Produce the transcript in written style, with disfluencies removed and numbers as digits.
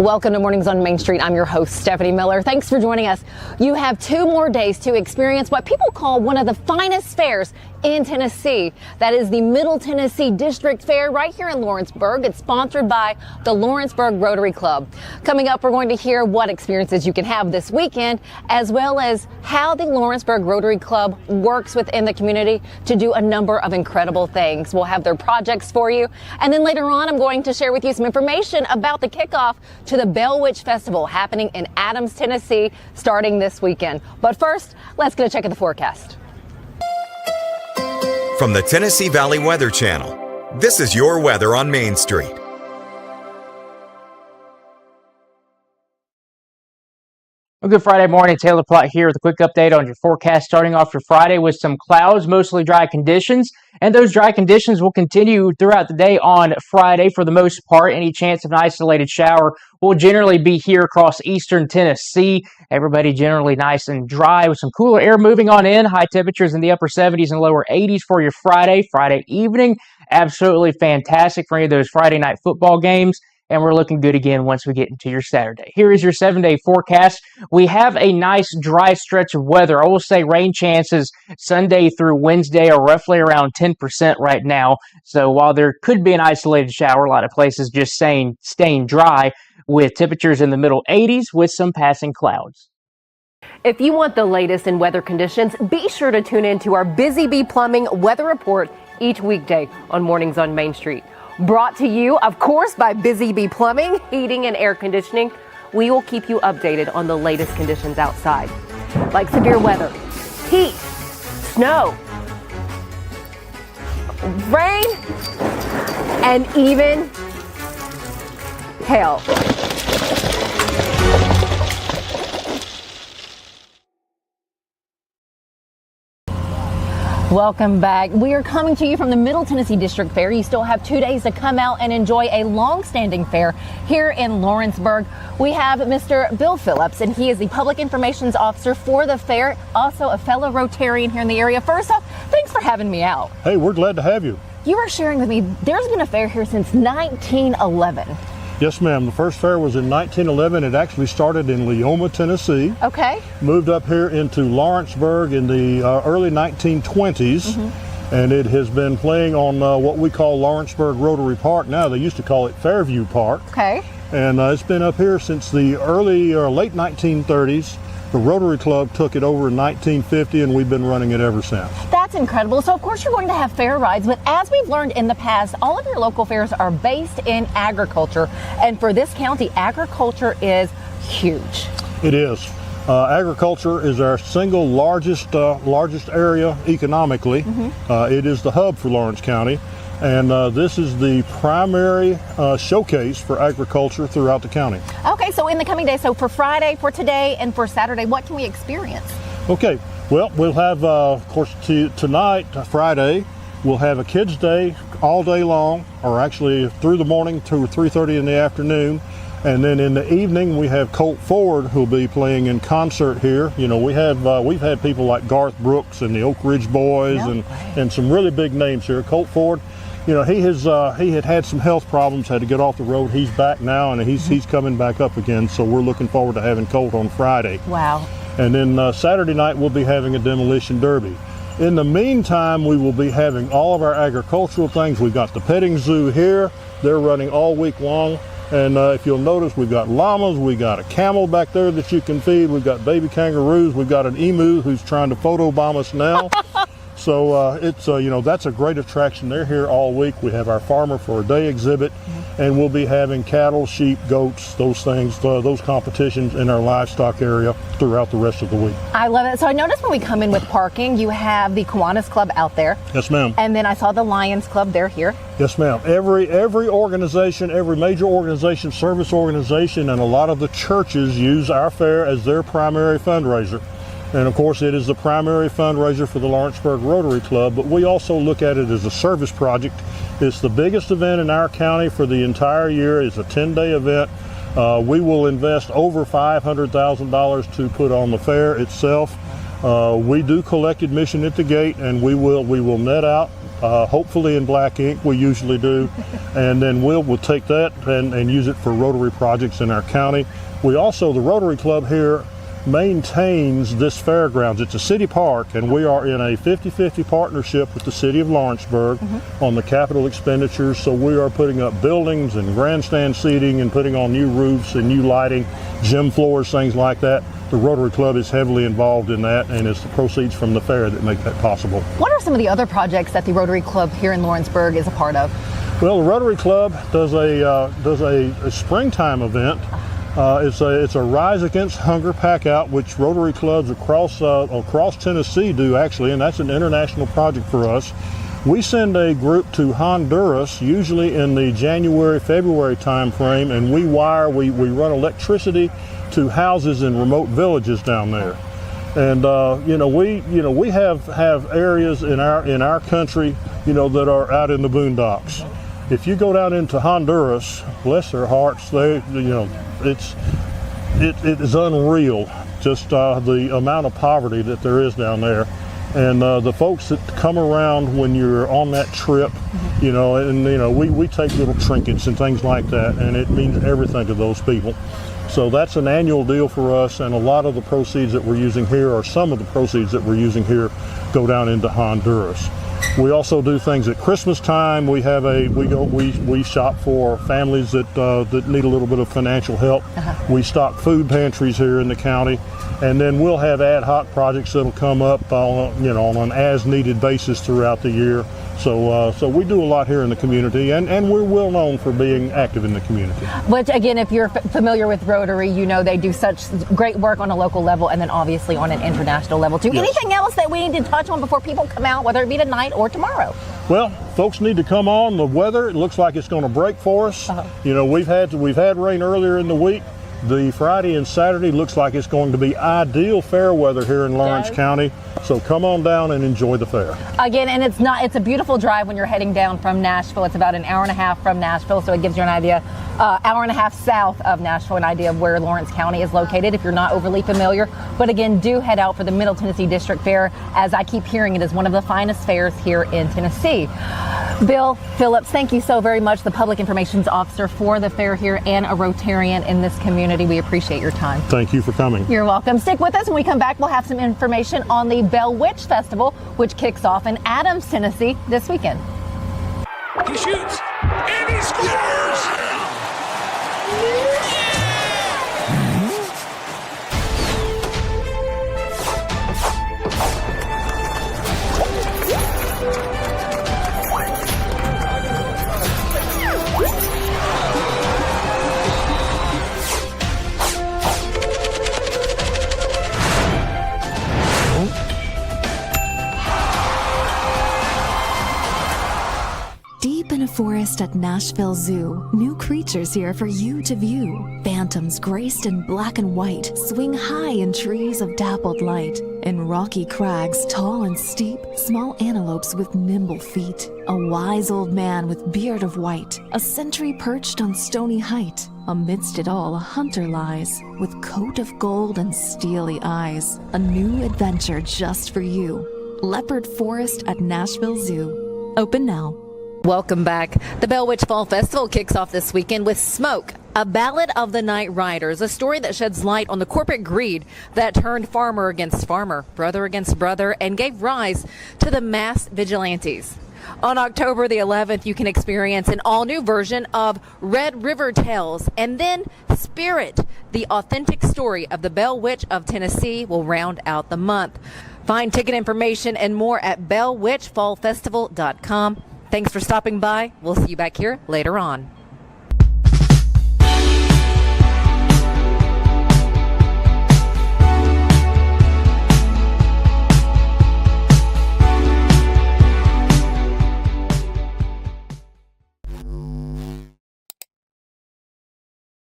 Welcome to Mornings on Main Street. I'm your host, Stephanie Miller. Thanks for joining us. You have 2 more days to experience what people call one of the finest fairs in Tennessee. That is the Middle Tennessee District Fair right here in Lawrenceburg. It's sponsored by the Lawrenceburg Rotary Club. Coming up, we're going to hear what experiences you can have this weekend, as well as how the Lawrenceburg Rotary Club works within the community to do a number of incredible things. We'll have their projects for you. And then later on, I'm going to share with you some information about the kickoff to the Bell Witch Festival happening in Adams, Tennessee, starting this weekend. But first, let's get a check of the forecast. From the Tennessee Valley Weather Channel, this is your weather on Main Street. Well, good Friday morning. Taylor Plott here with a quick update on your forecast, starting off your Friday with some clouds, mostly dry conditions. And those dry conditions will continue throughout the day on Friday for the most part. Any chance of an isolated shower will generally be here across eastern Tennessee. Everybody generally nice and dry with some cooler air moving on in. High temperatures in the upper 70s and lower 80s for your Friday evening. Absolutely fantastic for any of those Friday night football games. And we're looking good again once we get into your Saturday. Here is your 7-day forecast. We have a nice dry stretch of weather. I will say rain chances Sunday through Wednesday are roughly around 10% right now. So while there could be an isolated shower, a lot of places just staying dry with temperatures in the middle 80s with some passing clouds. If you want the latest in weather conditions, be sure to tune in to our Busy Bee Plumbing weather report each weekday on Mornings on Main Street. Brought to you, of course, by Busy Bee Plumbing, Heating and Air Conditioning. We will keep you updated on the latest conditions outside, like severe weather, heat, snow, rain, and even hail. Welcome back. We are coming to you from the Middle Tennessee District Fair. You still have 2 days to come out and enjoy a long-standing fair here in Lawrenceburg. We have Mr. Bill Phillips, and he is the Public Information Officer for the fair, also a fellow Rotarian here in the area. First off, thanks for having me out. Hey, we're glad to have you. You were sharing with me, there's been a fair here since 1911. Yes, ma'am. The first fair was in 1911. It actually started in Leoma, Tennessee. Okay. Moved up here into Lawrenceburg in the early 1920s. And it has been playing on what we call Lawrenceburg Rotary Park. Now they used to call it Fairview Park. Okay. And it's been up here since the early or late 1930s. The Rotary Club took it over in 1950, and we've been running it ever since. That's incredible. So, of course, you're going to have fair rides, but as we've learned in the past, all of your local fairs are based in agriculture. And for this county, agriculture is huge. It is. Agriculture is our single largest area economically. It is the hub for Lawrence County. And this is the primary showcase for agriculture throughout the county. Okay, so in the coming days, so for Friday, for today, and for Saturday, what can we experience? Okay, well, we'll have, of course, tonight, Friday, we'll have a kids' day all day long, or actually through the morning to 3:30 in the afternoon. And then in the evening, we have Colt Ford, who'll be playing in concert here. You know, we've had people like Garth Brooks and the Oak Ridge Boys and some really big names here. Colt Ford, you know, he had some health problems, had to get off the road. He's back now, and he's coming back up again. So we're looking forward to having Colt on Friday. Wow. And then Saturday night, we'll be having a demolition derby. In the meantime, we will be having all of our agricultural things. We've got the petting zoo here. They're running all week long. And if you'll notice, we've got llamas, we got a camel back there that you can feed, we've got baby kangaroos, we've got an emu who's trying to photobomb us now. So it's that's a great attraction. They're here all week. We have our Farmer for a Day exhibit, and we'll be having cattle, sheep, goats, those things, those competitions in our livestock area throughout the rest of the week. I love it. So I noticed when we come in with parking, you have the Kiwanis Club out there. Yes, ma'am. And then I saw the Lions Club. They're here. Yes, ma'am. Every organization, every major organization, service organization, and a lot of the churches use our fair as their primary fundraiser. And of course, it is the primary fundraiser for the Lawrenceburg Rotary Club, but we also look at it as a service project. It's the biggest event in our county for the entire year. It's a 10-day event. We will invest over $500,000 to put on the fair itself. We do collect admission at the gate, and we will net out hopefully in black ink, we usually do, and then we'll take that and use it for Rotary projects in our county. We also, the Rotary Club here maintains this fairgrounds. It's a city park, and we are in a 50-50 partnership with the city of Lawrenceburg on the capital expenditures. So we are putting up buildings and grandstand seating and putting on new roofs and new lighting, gym floors, things like that. The Rotary Club is heavily involved in that, and it's the proceeds from the fair that make that possible. What are some of the other projects that the Rotary Club here in Lawrenceburg is a part of? Well, the Rotary Club does a springtime event. It's a Rise Against Hunger pack out, which Rotary clubs across Tennessee do actually, and that's an international project for us. We send a group to Honduras, usually in the January-February time frame, and we run electricity to houses in remote villages down there. And we have areas in our country, that are out in the boondocks. If you go down into Honduras, bless their hearts, it is unreal, just the amount of poverty that there is down there. And the folks that come around when you're on that trip, we take little trinkets and things like that, and it means everything to those people. So that's an annual deal for us, and a lot of the proceeds that we're using here, or some of the proceeds that we're using here, go down into Honduras. We also do things at Christmas time. We shop for families that need a little bit of financial help. We stock food pantries here in the county, and then we'll have ad hoc projects that'll come up on an as-needed basis throughout the year. So we do a lot here in the community, and we're well known for being active in the community. Which, again, if you're familiar with Rotary, they do such great work on a local level and then obviously on an international level too. Yes. Anything else that we need to touch on before people come out, whether it be tonight or tomorrow? Well, folks need to come on. The weather, it looks like it's going to break for us. We've had rain earlier in the week. The Friday and Saturday looks like it's going to be ideal fair weather here in Lawrence County. So come on down and enjoy the fair. Again, and it's a beautiful drive when you're heading down from Nashville. It's about an hour and a half from Nashville, so it gives you an idea, hour and a half south of Nashville, an idea of where Lawrence County is located if you're not overly familiar. But again, do head out for the Middle Tennessee District Fair. As I keep hearing, it is one of the finest fairs here in Tennessee. Bill Phillips, thank you so very much, the Public Information Officer for the fair here and a Rotarian in this community. We appreciate your time. Thank you for coming. You're welcome. Stick with us. When we come back, we'll have some information on the Bell Witch Festival, which kicks off in Adams, Tennessee this weekend. He shoots and he scores! Deep in a forest at Nashville Zoo, new creatures here for you to view. Phantoms graced in black and white swing high in trees of dappled light. In rocky crags, tall and steep, small antelopes with nimble feet. A wise old man with beard of white, a sentry perched on stony height. Amidst it all, a hunter lies, with coat of gold and steely eyes. A new adventure just for you. Leopard Forest at Nashville Zoo. Open now. Welcome back. The Bell Witch Fall Festival kicks off this weekend with Smoke, a ballad of the night riders, a story that sheds light on the corporate greed that turned farmer against farmer, brother against brother, and gave rise to the mass vigilantes. On October the 11th, you can experience an all-new version of Red River Tales, and then Spirit, the authentic story of the Bell Witch of Tennessee, will round out the month. Find ticket information and more at bellwitchfallfestival.com. Thanks for stopping by. We'll see you back here later on.